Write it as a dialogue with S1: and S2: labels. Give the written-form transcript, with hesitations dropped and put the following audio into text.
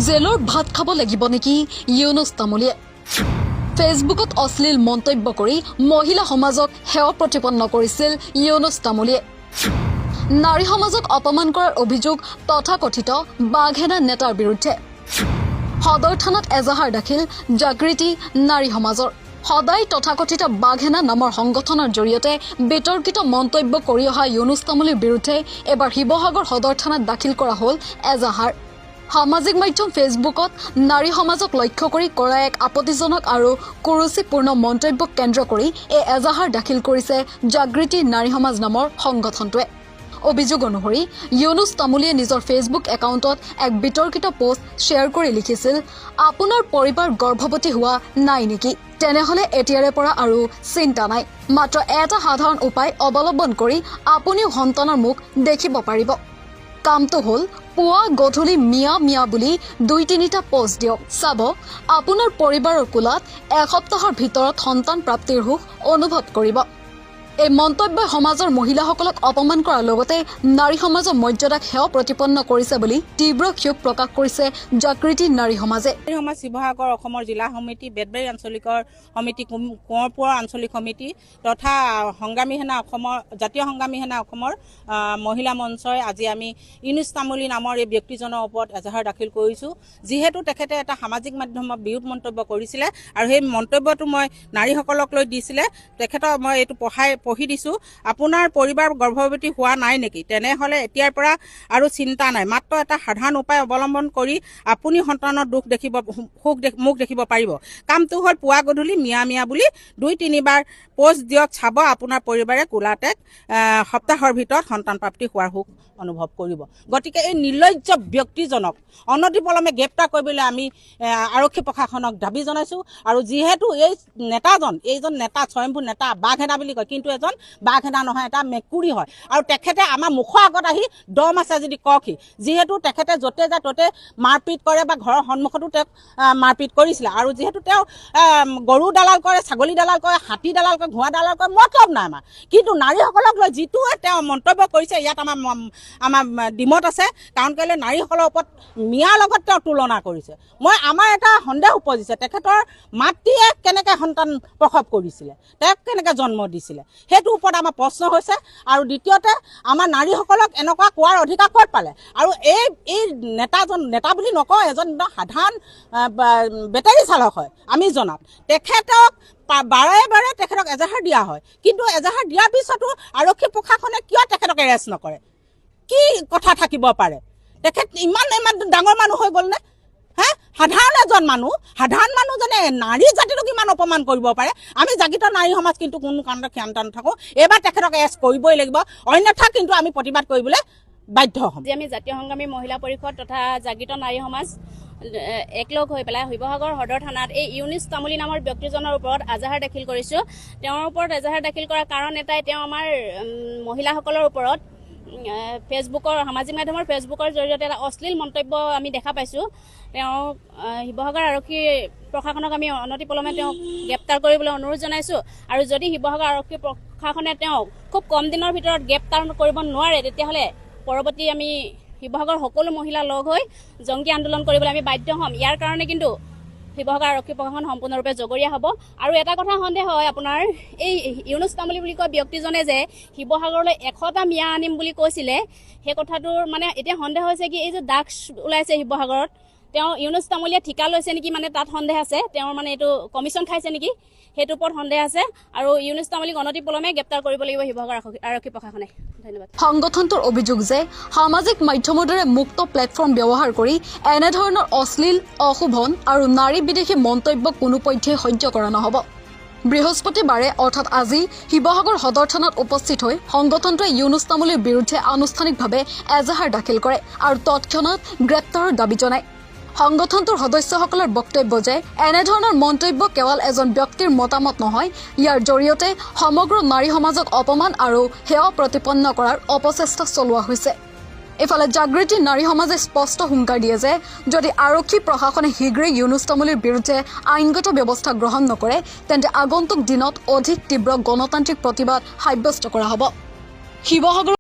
S1: জেলৰ ভাত খাব লাগিব নেকি ইউনুছ তামুলীয়ে ফেচবুকত অশ্লীল মন্তব্য কৰি মহিলা সমাজক হেয় প্ৰতিপন্ন কৰিছিল ইউনুছ তামুলীয়ে নাৰী সমাজক অপমান কৰাৰ অভিযোগ তথাকথিত বাঘেনা নেতাৰ বিৰুদ্ধে সদৰ থানাত এজাহাৰ দাখিল জাগৃতি নাৰী সমাজৰ সদায় তথাকথিত বাঘেনা নামৰ সংগঠনৰ জৰিয়তে বিতৰ্কিত মন্তব্য কৰি অহা ইউনুছ তামুলীৰ বিৰুদ্ধে এবাৰ শিৱসাগৰ সদৰ থানাত দাখিল কৰা হ'ল এজাহাৰ সামাজিক মাধ্যম ফেচবুকত নাৰী সমাজক লক্ষ্য কৰি কৰা এক আপত্তিজনক আৰু কুৰুচিপূৰ্ণ মন্তব্যক কেন্দ্ৰ কৰি এই এজাহাৰ দাখিল কৰিছে জাগৃতি নাৰী সমাজ নামৰ সংগঠনটোৱে অভিযোগ অনুসৰি ইউনুছ তামুলীয়ে নিজৰ ফেচবুক একাউণ্টত এক বিতৰ্কিত পোষ্ট শ্বেয়াৰ কৰি লিখিছিল আপোনাৰ পৰিবাৰ গৰ্ভৱতী হোৱা নাই নেকি তেনেহলে এতিয়াৰে পৰা আৰু চিন্তা নাই মাত্ৰ এটা সাধাৰণ উপায় অৱলম্বন কৰি আপুনিও সন্তানৰ মুখ দেখিব পাৰিব কামটো হ'ল পুৱা গধূলি মিয়া মিয়া বুলি 2-3টা পোষ্ট দিয়ক চাব আপোনাৰ পৰিবাৰৰ কোলাত এসপ্তাহৰ ভিতৰত সন্তান প্ৰাপ্তিৰ সুখ অনুভৱ কৰিব এই মন্তব্যই সমাজৰ মহিলাসকলক অপমান কৰাৰ লগতে নাৰী সমাজৰ মৰ্যাদাক হেয় প্ৰতিপন্ন কৰিছে বুলি তীব্ৰ ক্ষোভ প্ৰকাশ কৰিছে জাগৃতি নাৰী সমাজে
S2: সমাজ শিৱসাগৰ অসমৰ জিলা সমিতি বেতবাৰী আঞ্চলিকৰ সমিতি কোঁৱৰপুৰ আঞ্চলিক সমিতি তথা সংগ্ৰামী সেনা অসমৰ জাতীয় সংগ্ৰামী সেনা অসমৰ মহিলা মঞ্চই আজি আমি ইউনুছ তামুলী নামৰ এই ব্যক্তিজনৰ ওপৰত এজাহাৰ দাখিল কৰিছোঁ যিহেতু তেখেতে এটা সামাজিক মাধ্যমত বিৰোধ মন্তব্য কৰিছিলে আৰু সেই মন্তব্যটো মই নাৰীসকলক লৈ দিছিলে তেখেতৰ মই এইটো পঢ়ি দিছোঁ আপোনাৰ পৰিবাৰ গৰ্ভৱতী হোৱা নাই নেকি তেনেহ'লে এতিয়াৰ পৰা আৰু চিন্তা নাই মাত্ৰ এটা সাধাৰণ উপায় অৱলম্বন কৰি আপুনি সন্তানৰ দুখ দেখিব মুখ দেখিব পাৰিব কামটো হ'ল পুৱা গধূলি মিয়া মিয়া বুলি 2-3বাৰ পোষ্ট দিয়ক চাব আপোনাৰ পৰিবাৰে কোলাতে সপ্তাহৰ ভিতৰত সন্তান প্ৰাপ্তি হোৱাৰ সুখ অনুভৱ কৰিব গতিকে এই নিৰ্লজ্জ ব্যক্তিজনক অনতিপলমে গ্ৰেপ্তাৰ কৰিবলৈ আমি আৰক্ষী প্ৰশাসনক দাবী জনাইছোঁ আৰু যিহেতু এইজন নেতা স্বয়ম্ভূ নেতা বাঘেনা বুলি কয় কিন্তু এজন বাঘেনা নহয় এটা মেকুৰী হয় আৰু তেখেতে আমাৰ মুখৰ আগত আহি দম আছে যদি কওকহি যিহেতু তেখেতে য'তে যায় ত'তে মাৰপিট কৰে বা ঘৰৰ সন্মুখতো তেওঁক মাৰপিট কৰিছিলে আৰু যিহেতু তেওঁ গৰু দালাল কৰে ছাগলী দালাল কৰে হাতী দালাল কৰে ঘোঁৰা দালাল কৰে মতলব নাই আমাৰ কিন্তু নাৰীসকলক লৈ যিটোৱে তেওঁ মন্তব্য কৰিছে ইয়াত আমাৰ ডিমত আছে কাৰণ কেলৈ নাৰীসকলৰ ওপৰত মিয়াৰ লগত তেওঁ তুলনা কৰিছে আমাৰ এটা সন্দেহ উপজিছে তেখেতৰ মাতৃয়ে কেনেকৈ সন্তান প্ৰসৱ কৰিছিলে তেওঁক কেনেকৈ জন্ম দিছিলে সেইটোৰ ওপৰত আমাৰ প্ৰশ্ন হৈছে আৰু দ্বিতীয়তে আমাৰ নাৰীসকলক এনেকুৱা কোৱাৰ অধিকাৰ ক'ত পালে আৰু এই নেতা বুলি নকওঁ এজন সাধাৰণ বেটাৰী চালক হয় আমি জনাত তেখেতক বাৰে তেখেতক এজাহাৰ দিয়া হয় কিন্তু এজাহাৰ দিয়াৰ পিছতো আৰক্ষী প্ৰশাসনে কিয় তেখেতক এৰেষ্ট নকৰে কি কথা থাকিব পাৰে তেখেত ইমান ডাঙৰ মানুহ হৈ গ'লনে সাধাৰণ এজন সাধাৰণ মানুহজনে নাৰী জাতিটোক ইমান অপমান কৰিব পাৰে আমি জাগৃত নাৰী সমাজ কিন্তু কোনো কাৰণত ক্ষান্ত নাথাকোঁ এইবাৰ তেখেতক এৰেষ্ট কৰিবই লাগিব অন্যথা কিন্তু আমি প্ৰতিবাদ কৰিবলৈ বাধ্য হ'ম
S3: আমি জাতীয় সংগ্ৰামী মহিলা পৰিষদ তথা জাগৃত নাৰী সমাজ একলগ হৈ পেলাই শিৱসাগৰ সদৰ থানাত এই ইউনুছ তামুলী নামৰ ব্যক্তিজনৰ ওপৰত এজাহাৰ দাখিল কৰিছোঁ তেওঁৰ ওপৰত এজাহাৰ দাখিল কৰাৰ কাৰণ এটাই তেওঁ আমাৰ মহিলাসকলৰ ওপৰত ফেচবুকৰ সামাজিক মাধ্যমৰ ফেচবুকৰ জৰিয়তে এটা অশ্লীল মন্তব্য আমি দেখা পাইছোঁ তেওঁ শিৱসাগৰ আৰক্ষী প্ৰশাসনক আমি অনতিপলমে তেওঁক গ্ৰেপ্তাৰ কৰিবলৈ অনুৰোধ জনাইছোঁ আৰু যদি শিৱসাগৰ আৰক্ষী প্ৰশাসনে তেওঁক খুব কম দিনৰ ভিতৰত গ্ৰেপ্তাৰ কৰিব নোৱাৰে তেতিয়াহ'লে পৰৱৰ্তী আমি শিৱসাগৰ সকলো মহিলা লগ হৈ জংকী আন্দোলন কৰিবলৈ আমি বাধ্য হ'ম ইয়াৰ কাৰণে কিন্তু শিৱসাগৰ আৰক্ষী প্ৰশাসন সম্পূৰ্ণৰূপে জগৰীয়া হ'ব আৰু এটা কথা সন্দেহ হয় আপোনাৰ এই ইউনুছ তামুলী বুলি কোৱা ব্যক্তিজনে যে শিৱসাগৰলৈ 100টা মিয়া আনিম বুলি কৈছিলে সেই কথাটোৰ মানে এতিয়া সন্দেহ হৈছে কি এই যে ড্ৰাগছ ওলাইছে শিৱসাগৰত তেওঁ ইউনুছ তামুলীয়ে ঠিকা লৈছে নেকি মানে তাত সন্দেহ আছে তেওঁৰ মানে এইটো কমিশ্যন খাইছে নেকি সেইটোৰ ওপৰত সন্দেহ আছে আৰু ইউনুছ তামুলীক অনতিপলমে গ্ৰেপ্তাৰ কৰিব লাগিব শিৱসাগৰ আৰক্ষী প্ৰশাসনে ধন্যবাদ
S1: সংগঠনটোৰ অভিযোগ যে সামাজিক মাধ্যমৰ দৰে মুক্ত প্লেটফৰ্ম ব্যৱহাৰ কৰি এনেধৰণৰ অশ্লীল অশোভন আৰু নাৰী বিদেশী মন্তব্য কোনোপধ্যে সহ্য কৰা নহ'ব বৃহস্পতিবাৰে অৰ্থাৎ আজি শিৱসাগৰ সদৰ থানাত উপস্থিত হৈ সংগঠনটোৱে ইউনুছ তামুলীৰ বিৰুদ্ধে আনুষ্ঠানিকভাৱে এজাহাৰ দাখিল কৰে আৰু তৎক্ষণাত গ্ৰেপ্তাৰৰ দাবী জনায় সংগঠনটোৰ সদস্যসকলৰ বক্তব্য যে এনেধৰণৰ মন্তব্য কেৱল এজন ব্যক্তিৰ মতামত নহয় ইয়াৰ জৰিয়তে সমগ্ৰ নাৰী সমাজক অপমান আৰু হেয় প্ৰতিপন্ন কৰাৰ অপচেষ্টা চলোৱা হৈছে ইফালে জাগৃতি নাৰী সমাজে স্পষ্ট হুংকাৰ দিয়ে যে যদি আৰক্ষী প্ৰশাসনে শীঘ্ৰেই ইউনুছ তামুলীৰ বিৰুদ্ধে আইনগত ব্যৱস্থা গ্ৰহণ নকৰে তেন্তে আগন্তুক দিনত অধিক তীব্ৰ গণতান্ত্ৰিক প্ৰতিবাদ সাব্যস্ত কৰা হ'ব শিৱসাগৰ